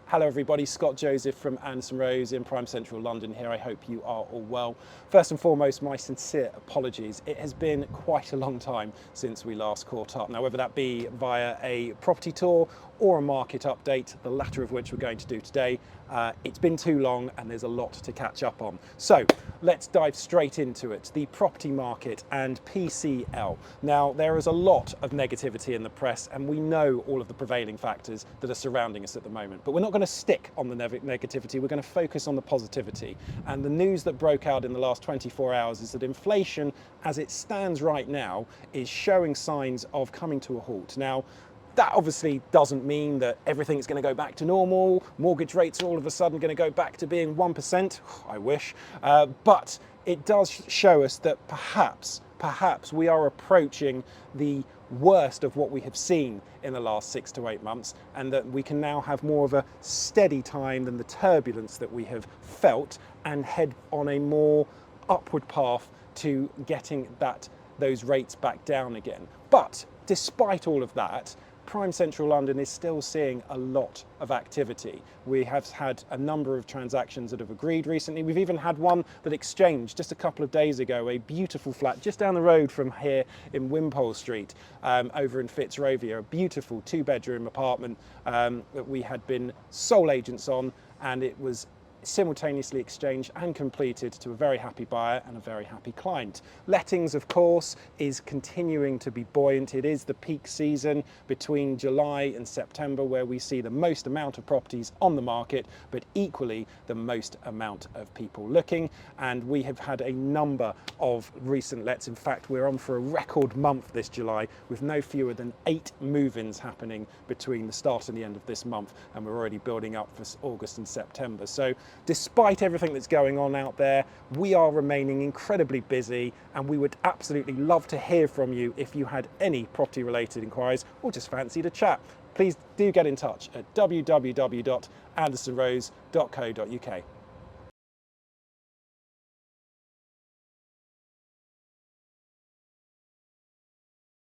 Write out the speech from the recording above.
Hello everybody, Scott Joseph from Anderson Rose in Prime Central London here. I hope you are all well. First and foremost, my sincere apologies. It has been quite a long time since we last caught up. Now, whether that be via a property tour or a market update, the latter of which we're going to do today, it's been too long and there's a lot to catch up on. So let's dive straight into it. The property market and PCL. Now, there is a lot of negativity in the press and we know all of the prevailing factors that are surrounding us at the moment, but we're not going to stick on the negativity. We're going to focus on the positivity. And the news that broke out in the last 24 hours is that inflation, as it stands right now, is showing signs of coming to a halt. Now, that obviously doesn't mean that everything's going to go back to normal. Mortgage rates are all of a sudden going to go back to being 1%. I wish. But it does show us that perhaps we are approaching the worst of what we have seen in the last 6 to 8 months, and that we can now have more of a steady time than the turbulence that we have felt and head on a more upward path to getting those rates back down again. But despite all of that, Prime Central London is still seeing a lot of activity. We have had a number of transactions that have agreed recently. We've even had one that exchanged just a couple of days ago, a beautiful flat just down the road from here in Wimpole Street, over in Fitzrovia, a beautiful 2-bedroom apartment that we had been sole agents on, and it was simultaneously exchanged and completed to a very happy buyer and a very happy client. Lettings, of course, is continuing to be buoyant. It is the peak season between July and September where we see the most amount of properties on the market, but equally the most amount of people looking. And we have had a number of recent lets. In fact, we're on for a record month this July with no fewer than 8 move-ins happening between the start and the end of this month, and we're already building up for August and September. So despite everything that's going on out there, we are remaining incredibly busy, and we would absolutely love to hear from you if you had any property related inquiries or just fancied a chat. Please do get in touch at www.andersonrose.co.uk.